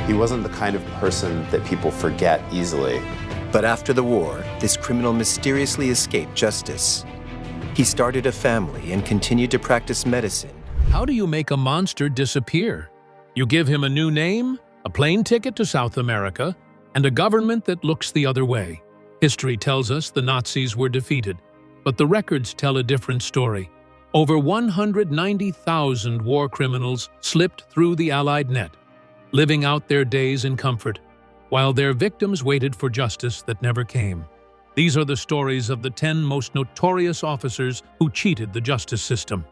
He wasn't the kind of person that people forget easily. But after the war, this criminal mysteriously escaped justice. He started a family and continued to practice medicine. How do you make a monster disappear? You give him a new name, a plane ticket to South America, and a government that looks the other way. History tells us the Nazis were defeated, but the records tell a different story. Over 190,000 war criminals slipped through the Allied net, living out their days in comfort, while their victims waited for justice that never came. These are the stories of the 10 most notorious officers who cheated the justice system.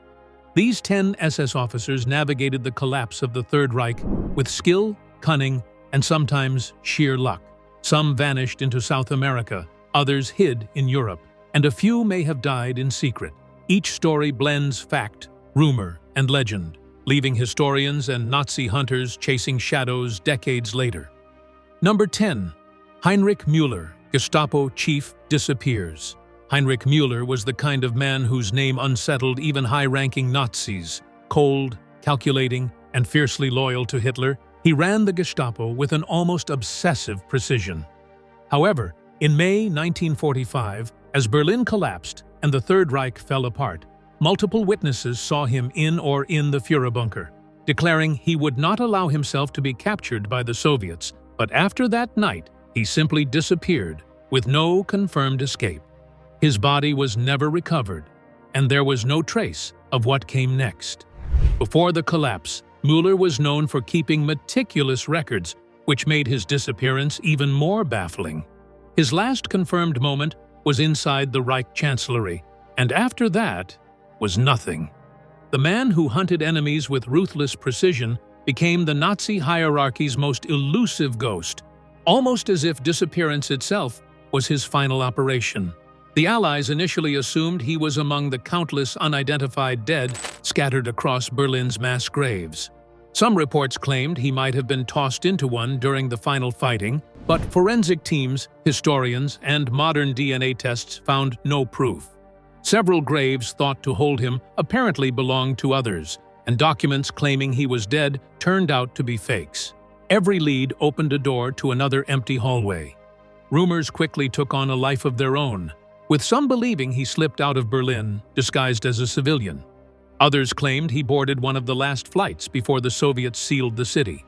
These 10 SS officers navigated the collapse of the Third Reich with skill, cunning, and sometimes sheer luck. Some vanished into South America, others hid in Europe, and a few may have died in secret. Each story blends fact, rumor, and legend, leaving historians and Nazi hunters chasing shadows decades later. Number 10. Hinrich Mueller, Gestapo chief, disappears. Hinrich Mueller was the kind of man whose name unsettled even high-ranking Nazis. Cold, calculating, and fiercely loyal to Hitler, he ran the Gestapo with an almost obsessive precision. However, in May 1945, as Berlin collapsed and the Third Reich fell apart, multiple witnesses saw him in the Führerbunker, declaring he would not allow himself to be captured by the Soviets. But after that night, he simply disappeared, with no confirmed escape. His body was never recovered, and there was no trace of what came next. Before the collapse, Mueller was known for keeping meticulous records, which made his disappearance even more baffling. His last confirmed moment was inside the Reich Chancellery, and after that was nothing. The man who hunted enemies with ruthless precision became the Nazi hierarchy's most elusive ghost, almost as if disappearance itself was his final operation. The Allies initially assumed he was among the countless unidentified dead scattered across Berlin's mass graves. Some reports claimed he might have been tossed into one during the final fighting, but forensic teams, historians, and modern DNA tests found no proof. Several graves thought to hold him apparently belonged to others, and documents claiming he was dead turned out to be fakes. Every lead opened a door to another empty hallway. Rumors quickly took on a life of their own, with some believing he slipped out of Berlin disguised as a civilian. Others claimed he boarded one of the last flights before the Soviets sealed the city.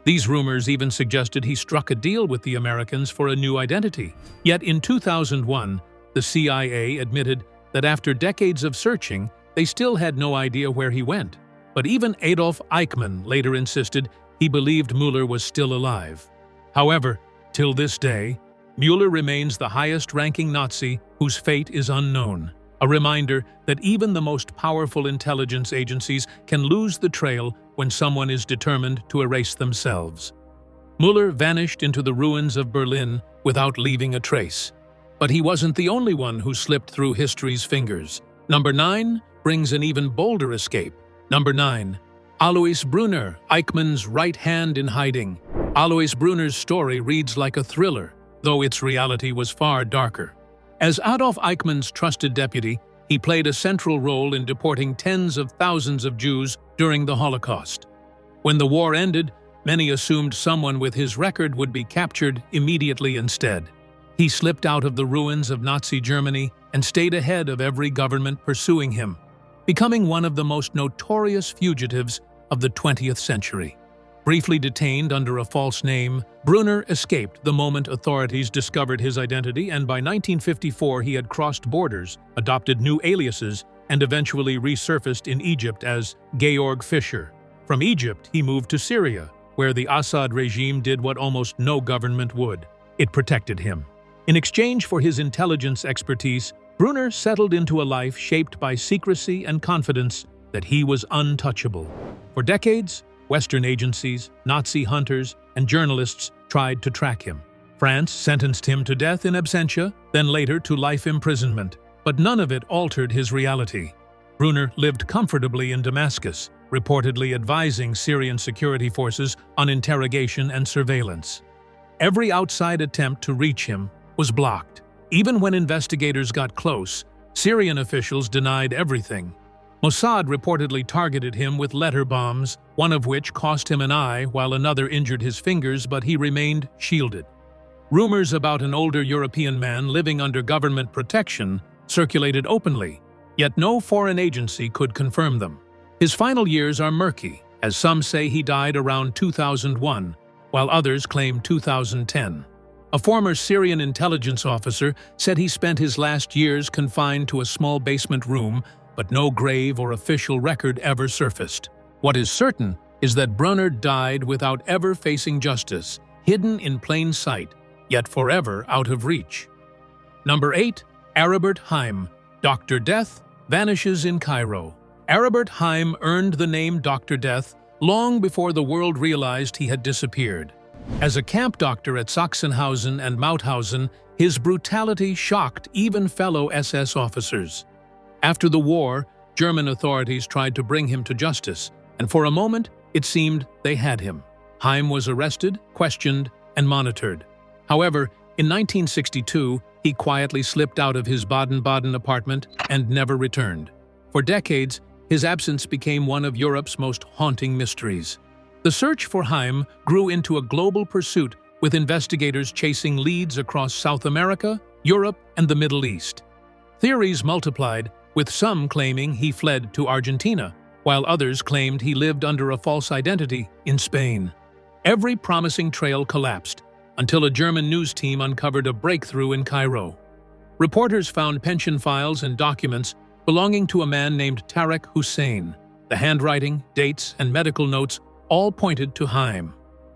These rumors even suggested he struck a deal with the Americans for a new identity. Yet in 2001, the CIA admitted that after decades of searching, they still had no idea where he went. But even Adolf Eichmann later insisted he believed Mueller was still alive. However, till this day, Mueller remains the highest-ranking Nazi whose fate is unknown, a reminder that even the most powerful intelligence agencies can lose the trail when someone is determined to erase themselves. Mueller vanished into the ruins of Berlin without leaving a trace. But he wasn't the only one who slipped through history's fingers. Number 9 brings an even bolder escape. Number 9. Aloise Bruner, Eichmann's right hand in hiding. Aloise Bruner's story reads like a thriller, though its reality was far darker. As Adolf Eichmann's trusted deputy, he played a central role in deporting tens of thousands of Jews during the Holocaust. When the war ended, many assumed someone with his record would be captured immediately instead. He slipped out of the ruins of Nazi Germany and stayed ahead of every government pursuing him, becoming one of the most notorious fugitives of the 20th century. Briefly detained under a false name, Bruner escaped the moment authorities discovered his identity, and by 1954 he had crossed borders, adopted new aliases, and eventually resurfaced in Egypt as Georg Fischer. From Egypt, he moved to Syria, where the Assad regime did what almost no government would. It protected him. In exchange for his intelligence expertise, Bruner settled into a life shaped by secrecy and confidence that he was untouchable. For decades, Western agencies, Nazi hunters, and journalists tried to track him. France sentenced him to death in absentia, then later to life imprisonment, but none of it altered his reality. Bruner lived comfortably in Damascus, reportedly advising Syrian security forces on interrogation and surveillance. Every outside attempt to reach him was blocked. Even when investigators got close, Syrian officials denied everything. Mossad reportedly targeted him with letter bombs, one of which cost him an eye while another injured his fingers, but he remained shielded. Rumors about an older European man living under government protection circulated openly, yet no foreign agency could confirm them. His final years are murky, as some say he died around 2001, while others claim 2010. A former Syrian intelligence officer said he spent his last years confined to a small basement room, but no grave or official record ever surfaced. What is certain is that Bruner died without ever facing justice, hidden in plain sight, yet forever out of reach. Number 8. Aribert Heim, Dr. Death, vanishes in Cairo. Aribert Heim earned the name Dr. Death long before the world realized he had disappeared. As a camp doctor at Sachsenhausen and Mauthausen, his brutality shocked even fellow SS officers. After the war, German authorities tried to bring him to justice, and for a moment, it seemed they had him. Heim was arrested, questioned, and monitored. However, in 1962, he quietly slipped out of his Baden-Baden apartment and never returned. For decades, his absence became one of Europe's most haunting mysteries. The search for Heim grew into a global pursuit, with investigators chasing leads across South America, Europe, and the Middle East. Theories multiplied, with some claiming he fled to Argentina, while others claimed he lived under a false identity in Spain. Every promising trail collapsed, until a German news team uncovered a breakthrough in Cairo. Reporters found pension files and documents belonging to a man named Tariq Hussein. The handwriting, dates, and medical notes all pointed to Heim.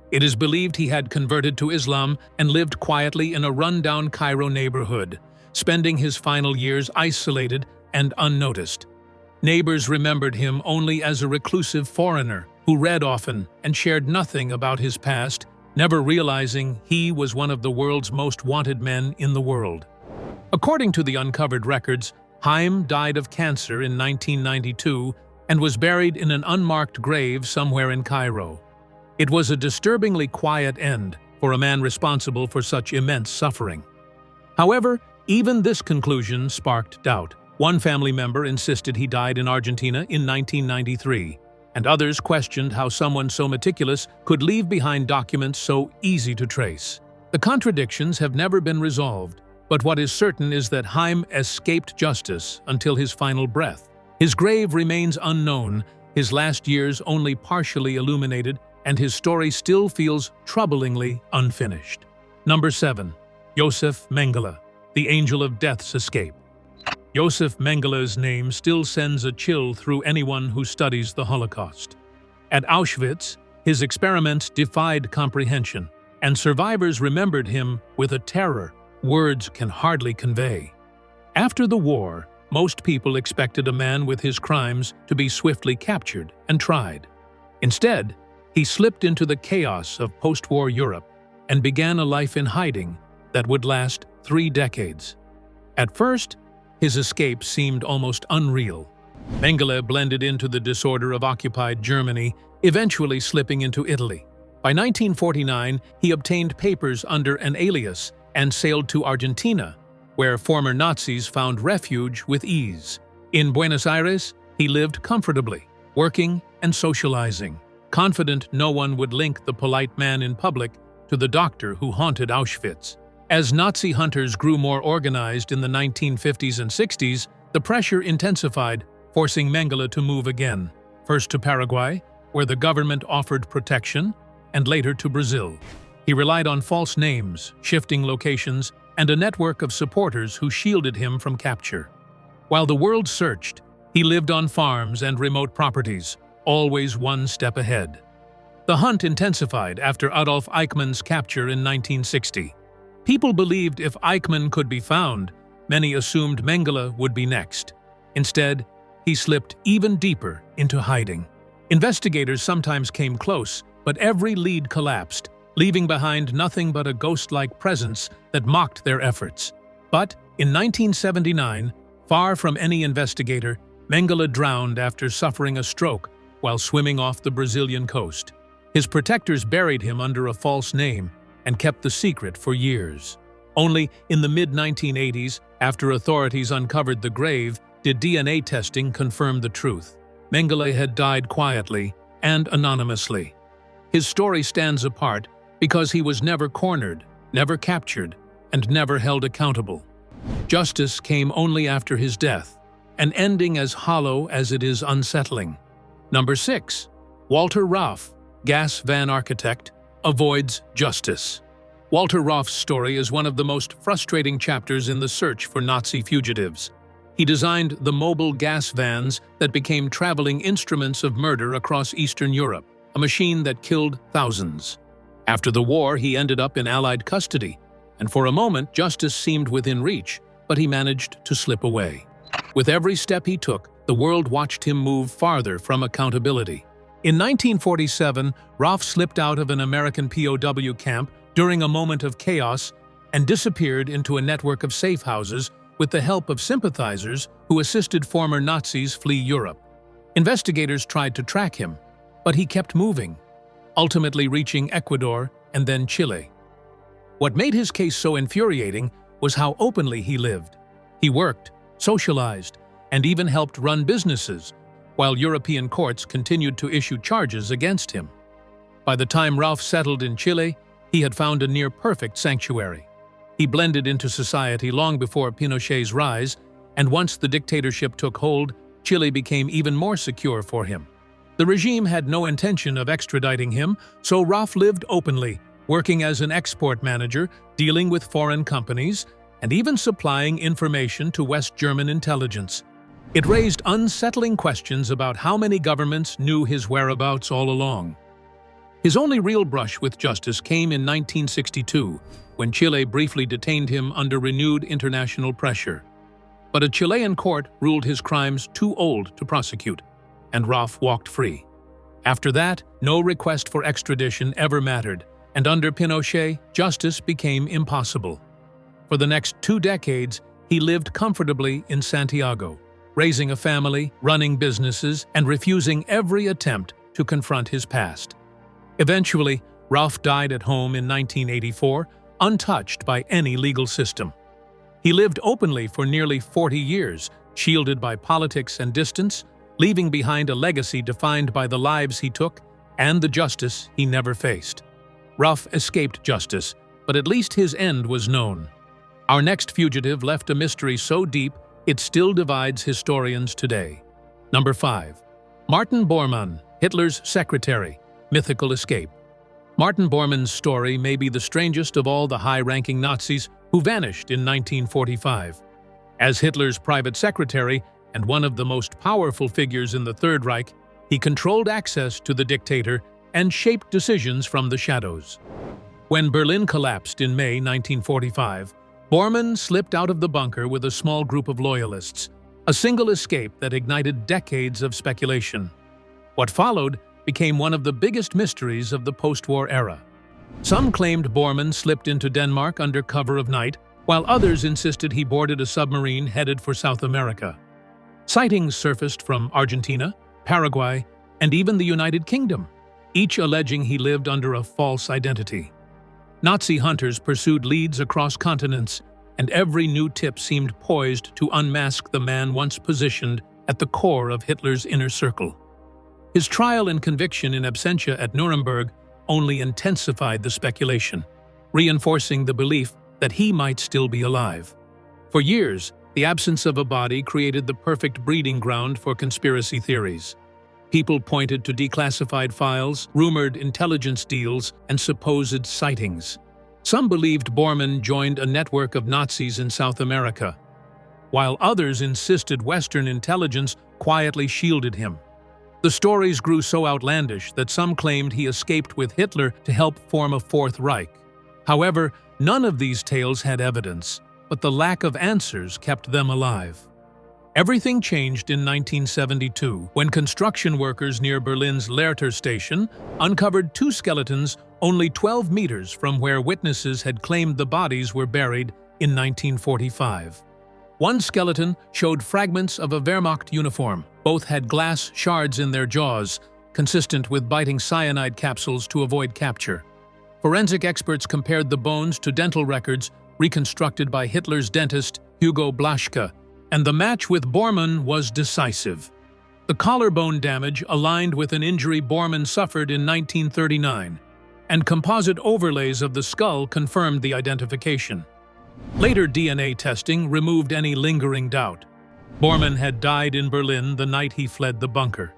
It is believed he had converted to Islam and lived quietly in a run-down Cairo neighborhood, spending his final years isolated and unnoticed. Neighbors remembered him only as a reclusive foreigner who read often and shared nothing about his past, never realizing he was one of the world's most wanted men in the world. According to the uncovered records, Heim died of cancer in 1992 and was buried in an unmarked grave somewhere in Cairo. It was a disturbingly quiet end for a man responsible for such immense suffering. However, even this conclusion sparked doubt. One family member insisted he died in Argentina in 1993, and others questioned how someone so meticulous could leave behind documents so easy to trace. The contradictions have never been resolved, but what is certain is that Heim escaped justice until his final breath. His grave remains unknown, his last years only partially illuminated, and his story still feels troublingly unfinished. Number 7. Josef Mengele, the Angel of Death's Escape. Josef Mengele's name still sends a chill through anyone who studies the Holocaust. At Auschwitz, his experiments defied comprehension, and survivors remembered him with a terror words can hardly convey. After the war, most people expected a man with his crimes to be swiftly captured and tried. Instead, he slipped into the chaos of post-war Europe and began a life in hiding that would last 3 decades. At first, his escape seemed almost unreal. Mengele blended into the disorder of occupied Germany, eventually slipping into Italy. By 1949, he obtained papers under an alias and sailed to Argentina, where former Nazis found refuge with ease. In Buenos Aires, he lived comfortably, working and socializing, confident no one would link the polite man in public to the doctor who haunted Auschwitz. As Nazi hunters grew more organized in the 1950s and 60s, the pressure intensified, forcing Mengele to move again, first to Paraguay, where the government offered protection, and later to Brazil. He relied on false names, shifting locations, and a network of supporters who shielded him from capture. While the world searched, he lived on farms and remote properties, always one step ahead. The hunt intensified after Adolf Eichmann's capture in 1960. People believed if Eichmann could be found, many assumed Mengele would be next. Instead, he slipped even deeper into hiding. Investigators sometimes came close, but every lead collapsed, leaving behind nothing but a ghost-like presence that mocked their efforts. But in 1979, far from any investigator, Mengele drowned after suffering a stroke while swimming off the Brazilian coast. His protectors buried him under a false name and kept the secret for years. Only in the mid-1980s, after authorities uncovered the grave, did DNA testing confirm the truth. Mengele had died quietly and anonymously. His story stands apart because he was never cornered, never captured, and never held accountable. Justice came only after his death, an ending as hollow as it is unsettling. Number 6. Walter Rauff, gas van architect, avoids justice. Walter Rauff's story is one of the most frustrating chapters in the search for Nazi fugitives. He designed the mobile gas vans that became traveling instruments of murder across Eastern Europe, a machine that killed thousands. After the war, he ended up in Allied custody, and for a moment justice seemed within reach, but he managed to slip away. With every step he took, the world watched him move farther from accountability. In 1947, Rauff slipped out of an American POW camp during a moment of chaos and disappeared into a network of safe houses with the help of sympathizers who assisted former Nazis flee Europe. Investigators tried to track him, but he kept moving, ultimately reaching Ecuador and then Chile. What made his case so infuriating was how openly he lived. He worked, socialized, and even helped run businesses, while European courts continued to issue charges against him. By the time Rauff settled in Chile, he had found a near-perfect sanctuary. He blended into society long before Pinochet's rise, and once the dictatorship took hold, Chile became even more secure for him. The regime had no intention of extraditing him, so Rauff lived openly, working as an export manager, dealing with foreign companies, and even supplying information to West German intelligence. It raised unsettling questions about how many governments knew his whereabouts all along. His only real brush with justice came in 1962, when Chile briefly detained him under renewed international pressure. But a Chilean court ruled his crimes too old to prosecute, and Rauff walked free. After that, no request for extradition ever mattered, and under Pinochet, justice became impossible. For the next 2 decades, he lived comfortably in Santiago, raising a family, running businesses, and refusing every attempt to confront his past. Eventually, Rauff died at home in 1984, untouched by any legal system. He lived openly for nearly 40 years, shielded by politics and distance, leaving behind a legacy defined by the lives he took and the justice he never faced. Rauff escaped justice, but at least his end was known. Our next fugitive left a mystery so deep it still divides historians today. Number 5. Martin Bormann, Hitler's secretary, mythical escape. Martin Bormann's story may be the strangest of all the high-ranking Nazis who vanished in 1945. As Hitler's private secretary and one of the most powerful figures in the Third Reich, he controlled access to the dictator and shaped decisions from the shadows. When Berlin collapsed in May 1945, Bormann slipped out of the bunker with a small group of loyalists, a single escape that ignited decades of speculation. What followed became one of the biggest mysteries of the post-war era. Some claimed Bormann slipped into Denmark under cover of night, while others insisted he boarded a submarine headed for South America. Sightings surfaced from Argentina, Paraguay, and even the United Kingdom, each alleging he lived under a false identity. Nazi hunters pursued leads across continents, and every new tip seemed poised to unmask the man once positioned at the core of Hitler's inner circle. His trial and conviction in absentia at Nuremberg only intensified the speculation, reinforcing the belief that he might still be alive. For years, the absence of a body created the perfect breeding ground for conspiracy theories. People pointed to declassified files, rumored intelligence deals, and supposed sightings. Some believed Bormann joined a network of Nazis in South America, while others insisted Western intelligence quietly shielded him. The stories grew so outlandish that some claimed he escaped with Hitler to help form a Fourth Reich. However, none of these tales had evidence, but the lack of answers kept them alive. Everything changed in 1972 when construction workers near Berlin's Lehrter station uncovered 2 skeletons only 12 meters from where witnesses had claimed the bodies were buried in 1945. One skeleton showed fragments of a Wehrmacht uniform. Both had glass shards in their jaws, consistent with biting cyanide capsules to avoid capture. Forensic experts compared the bones to dental records reconstructed by Hitler's dentist Hugo Blaschke, And the match with Bormann was decisive. The collarbone damage aligned with an injury Bormann suffered in 1939, and composite overlays of the skull confirmed the identification. Later DNA testing removed any lingering doubt. Bormann had died in Berlin the night he fled the bunker.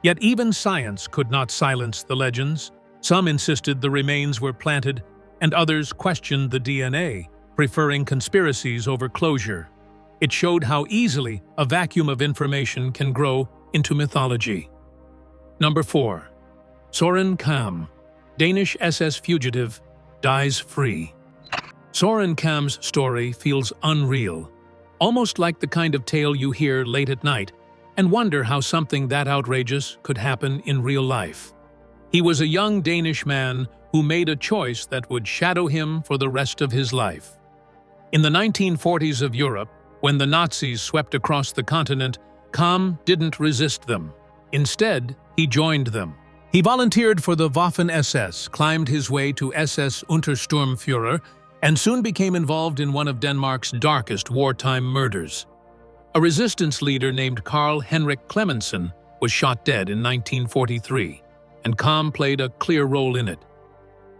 Yet even science could not silence the legends. Some insisted the remains were planted, and others questioned the DNA, preferring conspiracies over closure. It showed how easily a vacuum of information can grow into mythology. Number 4. Søren Kam, Danish SS fugitive, dies free. Søren Kam's story feels unreal, almost like the kind of tale you hear late at night and wonder how something that outrageous could happen in real life. He was a young Danish man who made a choice that would shadow him for the rest of his life. In the 1940s of Europe, when the Nazis swept across the continent, Kam didn't resist them. Instead, he joined them. He volunteered for the Waffen-SS, climbed his way to SS Untersturmführer, and soon became involved in one of Denmark's darkest wartime murders. A resistance leader named Carl Henrik Clemensen was shot dead in 1943, and Kam played a clear role in it.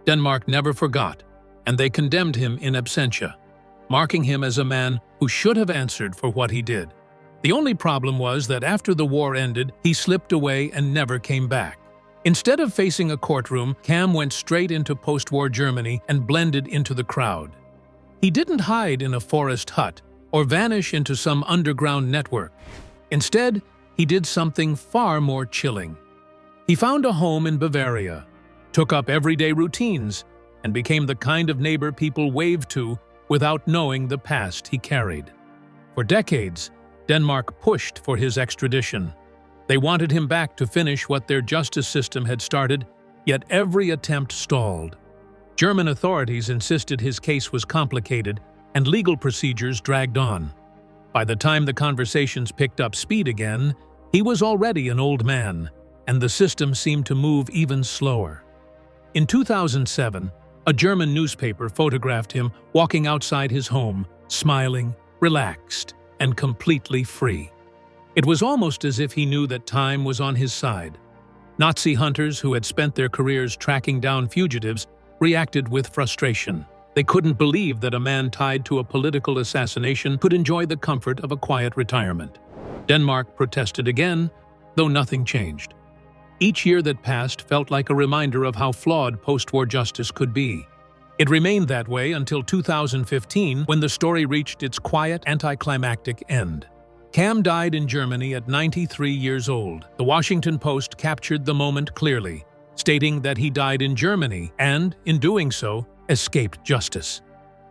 Denmark never forgot, and they condemned him in absentia, marking him as a man who should have answered for what he did. The only problem was that after the war ended, he slipped away and never came back. Instead of facing a courtroom, Kam went straight into post-war Germany and blended into the crowd. He didn't hide in a forest hut or vanish into some underground network. Instead, he did something far more chilling. He found a home in Bavaria, took up everyday routines, and became the kind of neighbor people waved to without knowing the past he carried. For decades, Denmark pushed for his extradition. They wanted him back to finish what their justice system had started, yet every attempt stalled. German authorities insisted his case was complicated, and legal procedures dragged on. By the time the conversations picked up speed again, he was already an old man, and the system seemed to move even slower. In 2007, a German newspaper photographed him walking outside his home, smiling, relaxed, and completely free. It was almost as if he knew that time was on his side. Nazi hunters who had spent their careers tracking down fugitives reacted with frustration. They couldn't believe that a man tied to a political assassination could enjoy the comfort of a quiet retirement. Denmark protested again, though nothing changed. Each year that passed felt like a reminder of how flawed post-war justice could be. It remained that way until 2015, when the story reached its quiet, anticlimactic end. Kam died in Germany at 93 years old. The Washington Post captured the moment clearly, stating that he died in Germany and, in doing so, escaped justice.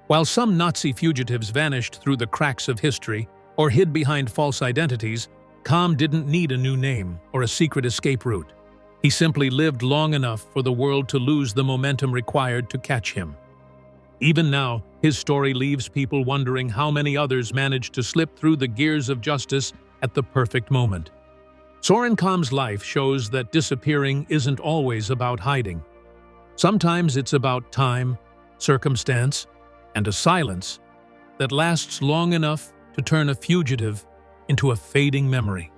While some Nazi fugitives vanished through the cracks of history or hid behind false identities, Kam didn't need a new name or a secret escape route. He simply lived long enough for the world to lose the momentum required to catch him. Even now, his story leaves people wondering how many others managed to slip through the gears of justice at the perfect moment. Søren Kam's life shows that disappearing isn't always about hiding. Sometimes it's about time, circumstance, and a silence that lasts long enough to turn a fugitive into a fading memory.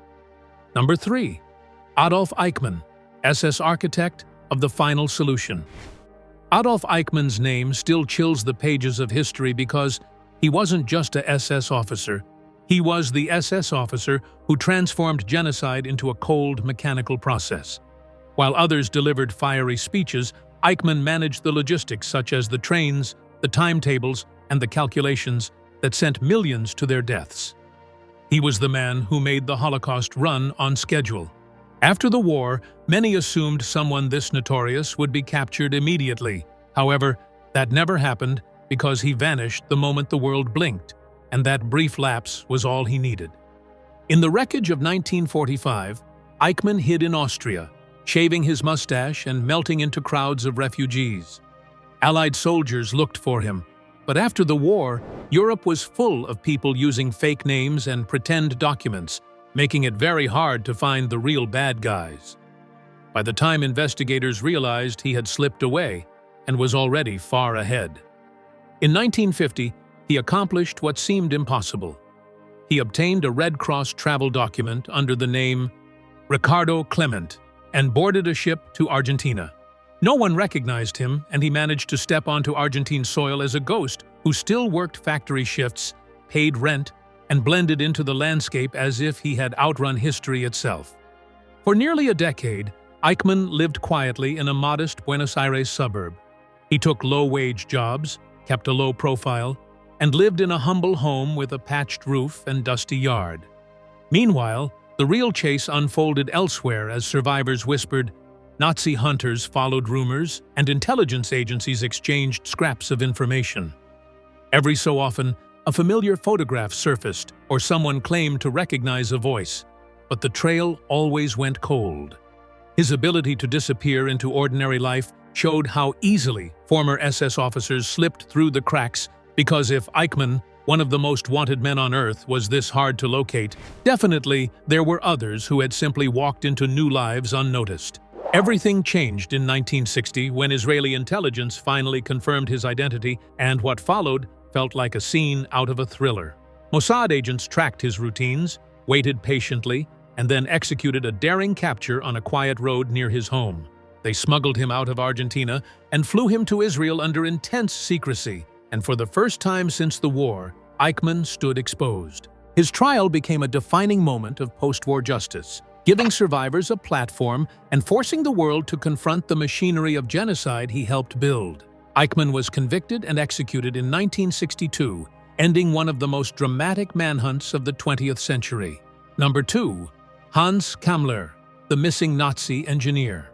Number 3. Adolf Eichmann, SS architect of the final solution. Adolf Eichmann's name still chills the pages of history because he wasn't just a SS officer. He was the SS officer who transformed genocide into a cold, mechanical process. While others delivered fiery speeches, Eichmann managed the logistics such as the trains, the timetables, and the calculations that sent millions to their deaths. He was the man who made the Holocaust run on schedule. After the war, many assumed someone this notorious would be captured immediately. However, that never happened because he vanished the moment the world blinked, and that brief lapse was all he needed. In the wreckage of 1945, Eichmann hid in Austria, shaving his mustache and melting into crowds of refugees. Allied soldiers looked for him, but after the war, Europe was full of people using fake names and pretend documents, making it very hard to find the real bad guys. By the time investigators realized he had slipped away and was already far ahead. In 1950, he accomplished what seemed impossible. he obtained a Red Cross travel document under the name Ricardo Clement and boarded a ship to Argentina. No one recognized him, and he managed to step onto Argentine soil as a ghost who still worked factory shifts, paid rent, and blended into the landscape as if he had outrun history itself. For nearly a decade, Eichmann lived quietly in a modest Buenos Aires suburb. He took low-wage jobs, kept a low profile, and lived in a humble home with a patched roof and dusty yard. Meanwhile, the real chase unfolded elsewhere as survivors whispered, Nazi hunters followed rumors, and intelligence agencies exchanged scraps of information. Every so often, a familiar photograph surfaced or someone claimed to recognize a voice, but the trail always went cold. His ability to disappear into ordinary life showed how easily former SS officers slipped through the cracks, because if Eichmann, one of the most wanted men on Earth, was this hard to locate, definitely there were others who had simply walked into new lives unnoticed. Everything changed in 1960 when Israeli intelligence finally confirmed his identity, and what followed felt like a scene out of a thriller. Mossad agents tracked his routines, waited patiently, and then executed a daring capture on a quiet road near his home. They smuggled him out of Argentina and flew him to Israel under intense secrecy, and for the first time since the war, Eichmann stood exposed. His trial became a defining moment of post-war justice, giving survivors a platform and forcing the world to confront the machinery of genocide he helped build. Eichmann was convicted and executed in 1962, ending one of the most dramatic manhunts of the 20th century. Number 2. Hans Kammler, the missing Nazi engineer.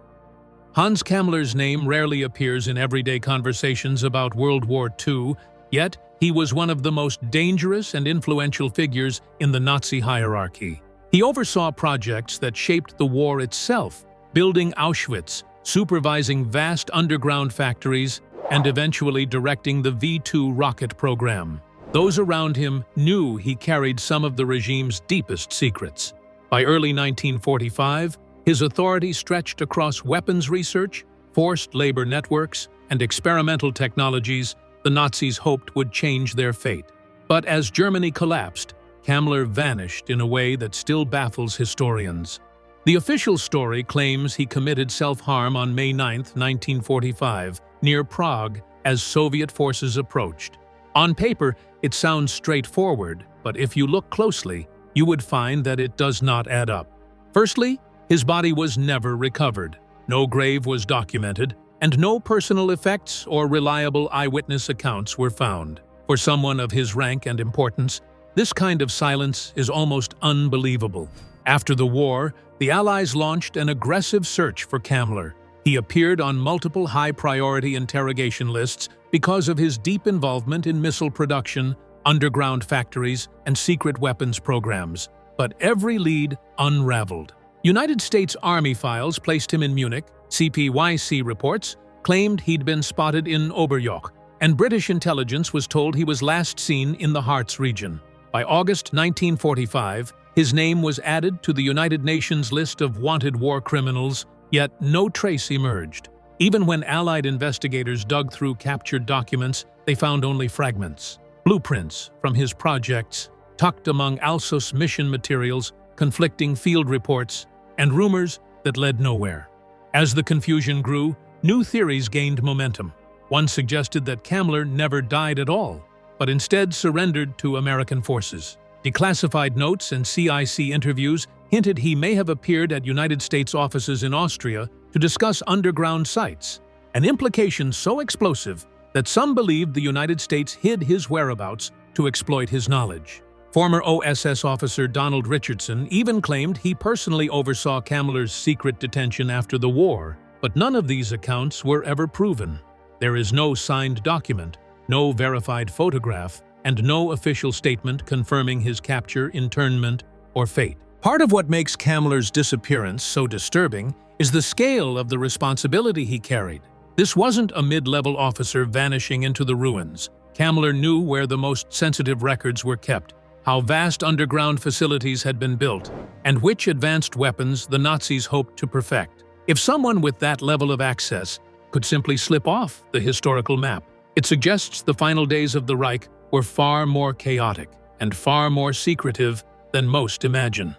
Hans Kammler's name rarely appears in everyday conversations about World War II, yet he was one of the most dangerous and influential figures in the Nazi hierarchy. He oversaw projects that shaped the war itself, building Auschwitz, supervising vast underground factories, and eventually directing the V-2 rocket program. Those around him knew he carried some of the regime's deepest secrets. By early 1945, his authority stretched across weapons research, forced labor networks, and experimental technologies the Nazis hoped would change their fate. But as Germany collapsed, Kammler vanished in a way that still baffles historians. The official story claims he committed self-harm on May 9, 1945, near Prague, as Soviet forces approached. On paper, it sounds straightforward, but if you look closely, you would find that it does not add up. Firstly, his body was never recovered. No grave was documented, and no personal effects or reliable eyewitness accounts were found. For someone of his rank and importance, this kind of silence is almost unbelievable. After the war, the Allies launched an aggressive search for Kammler. He appeared on multiple high-priority interrogation lists because of his deep involvement in missile production, underground factories, and secret weapons programs. But every lead unraveled. United States Army files placed him in Munich, CPYC reports claimed he'd been spotted in Oberjoch, and British intelligence was told he was last seen in the Harz region. By August 1945, his name was added to the United Nations list of wanted war criminals, yet no trace emerged. Even when Allied investigators dug through captured documents, they found only fragments, blueprints from his projects, tucked among Alsos mission materials, conflicting field reports, and rumors that led nowhere. As the confusion grew, new theories gained momentum. One suggested that Kammler never died at all, but instead surrendered to American forces. Declassified notes and CIC interviews hinted he may have appeared at United States offices in Austria to discuss underground sites, an implication so explosive that some believed the United States hid his whereabouts to exploit his knowledge. Former OSS officer Donald Richardson even claimed he personally oversaw Kammler's secret detention after the war, but none of these accounts were ever proven. There is no signed document, no verified photograph, and no official statement confirming his capture, internment, or fate. Part of what makes Kammler's disappearance so disturbing is the scale of the responsibility he carried. This wasn't a mid-level officer vanishing into the ruins. Kammler knew where the most sensitive records were kept, how vast underground facilities had been built, and which advanced weapons the Nazis hoped to perfect. If someone with that level of access could simply slip off the historical map, it suggests the final days of the Reich were far more chaotic and far more secretive than most imagine.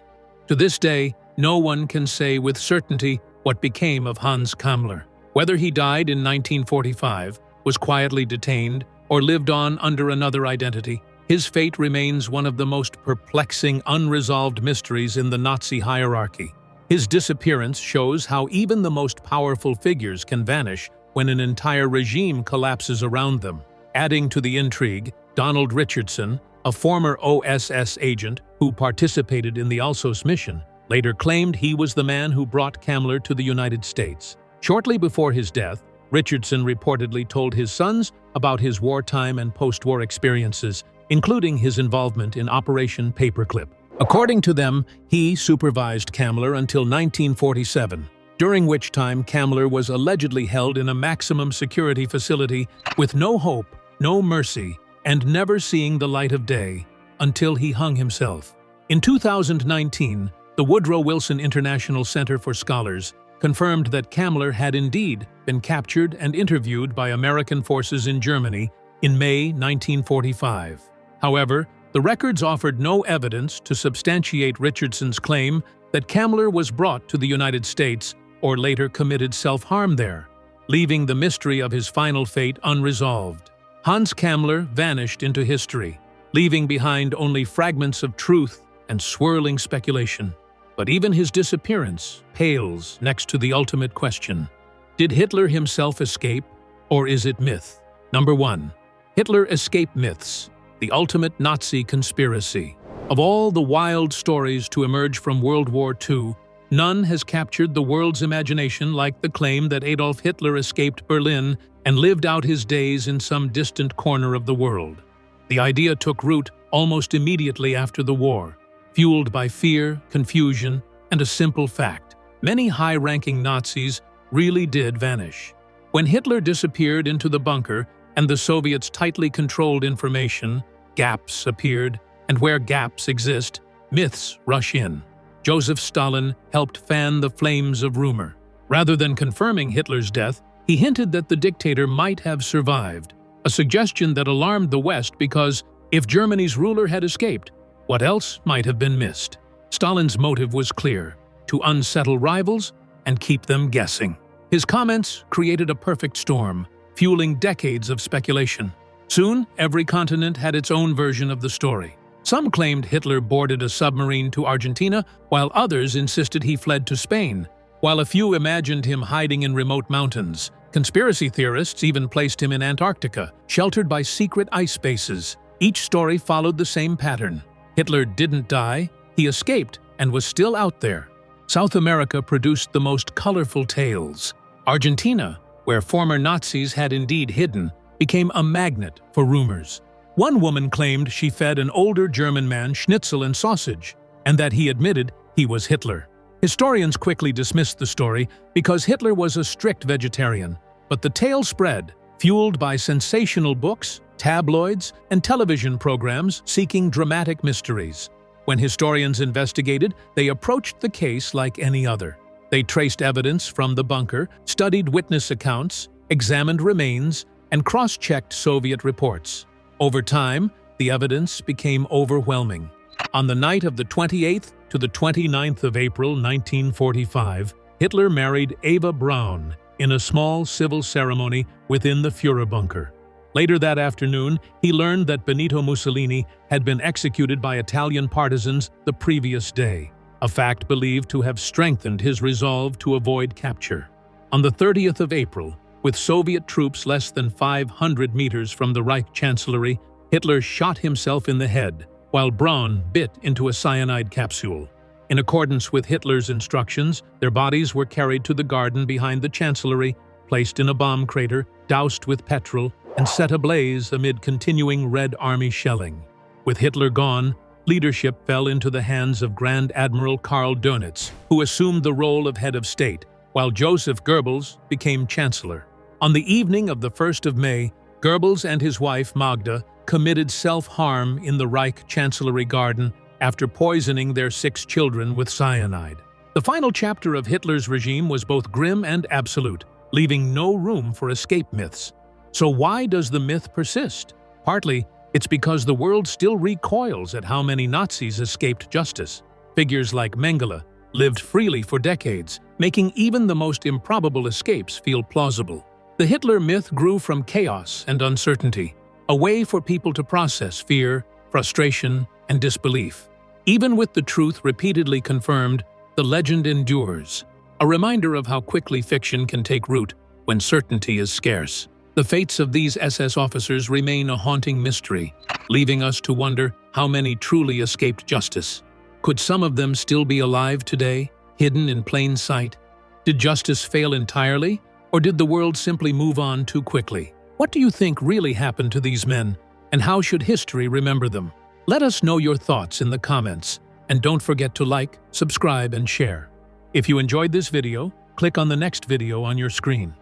To this day, no one can say with certainty what became of Hans Kammler. Whether he died in 1945, was quietly detained, or lived on under another identity, his fate remains one of the most perplexing, unresolved mysteries in the Nazi hierarchy. His disappearance shows how even the most powerful figures can vanish when an entire regime collapses around them. Adding to the intrigue, Donald Richardson, a former OSS agent who participated in the Alsos mission, later claimed he was the man who brought Kammler to the United States. Shortly before his death, Richardson reportedly told his sons about his wartime and post-war experiences, including his involvement in Operation Paperclip. According to them, he supervised Kammler until 1947, during which time Kammler was allegedly held in a maximum security facility with no hope, no mercy, and never seeing the light of day until he hung himself. In 2019, the Woodrow Wilson International Center for Scholars confirmed that Kammler had indeed been captured and interviewed by American forces in Germany in May 1945. However, the records offered no evidence to substantiate Richardson's claim that Kammler was brought to the United States or later committed self-harm there, leaving the mystery of his final fate unresolved. Hans Kammler vanished into history, leaving behind only fragments of truth and swirling speculation. But even his disappearance pales next to the ultimate question. Did Hitler himself escape, or is it myth? Number 1. Hitler escape myths, the ultimate Nazi conspiracy. Of all the wild stories to emerge from World War II, none has captured the world's imagination like the claim that Adolf Hitler escaped Berlin and lived out his days in some distant corner of the world. The idea took root almost immediately after the war, fueled by fear, confusion, and a simple fact: many high-ranking Nazis really did vanish. When Hitler disappeared into the bunker and the Soviets tightly controlled information, gaps appeared, and where gaps exist, myths rush in. Joseph Stalin helped fan the flames of rumor. Rather than confirming Hitler's death, he hinted that the dictator might have survived, a suggestion that alarmed the West because, if Germany's ruler had escaped, what else might have been missed? Stalin's motive was clear: to unsettle rivals and keep them guessing. His comments created a perfect storm, fueling decades of speculation. Soon, every continent had its own version of the story. Some claimed Hitler boarded a submarine to Argentina, while others insisted he fled to Spain. While a few imagined him hiding in remote mountains, conspiracy theorists even placed him in Antarctica, sheltered by secret ice bases. Each story followed the same pattern. Hitler didn't die, he escaped and was still out there. South America produced the most colorful tales. Argentina, where former Nazis had indeed hidden, became a magnet for rumors. One woman claimed she fed an older German man schnitzel and sausage, and that he admitted he was Hitler. Historians quickly dismissed the story because Hitler was a strict vegetarian, but the tale spread, fueled by sensational books, tabloids, and television programs seeking dramatic mysteries. When historians investigated, they approached the case like any other. They traced evidence from the bunker, studied witness accounts, examined remains, and cross-checked Soviet reports. Over time, the evidence became overwhelming. On the night of the 28th to the 29th of April 1945, Hitler married Eva Braun in a small civil ceremony within the Führer bunker. Later that afternoon, he learned that Benito Mussolini had been executed by Italian partisans the previous day, a fact believed to have strengthened his resolve to avoid capture. On the 30th of April, with Soviet troops less than 500 meters from the Reich Chancellery, Hitler shot himself in the head, while Braun bit into a cyanide capsule. In accordance with Hitler's instructions, their bodies were carried to the garden behind the Chancellery, placed in a bomb crater, doused with petrol, and set ablaze amid continuing Red Army shelling. With Hitler gone, leadership fell into the hands of Grand Admiral Karl Dönitz, who assumed the role of head of state, while Joseph Goebbels became Chancellor. On the evening of the 1st of May, Goebbels and his wife Magda committed self-harm in the Reich Chancellery garden after poisoning their 6 children with cyanide. The final chapter of Hitler's regime was both grim and absolute, leaving no room for escape myths. So why does the myth persist? Partly It's because the world still recoils at how many Nazis escaped justice. Figures like Mengele lived freely for decades, making even the most improbable escapes feel plausible. The Hitler myth grew from chaos and uncertainty, a way for people to process fear, frustration, and disbelief. Even with the truth repeatedly confirmed, the legend endures, a reminder of how quickly fiction can take root when certainty is scarce. The fates of these SS officers remain a haunting mystery, leaving us to wonder how many truly escaped justice. Could some of them still be alive today, hidden in plain sight? Did justice fail entirely, or did the world simply move on too quickly? What do you think really happened to these men, and how should history remember them? Let us know your thoughts in the comments, and don't forget to like, subscribe, and share. If you enjoyed this video, click on the next video on your screen.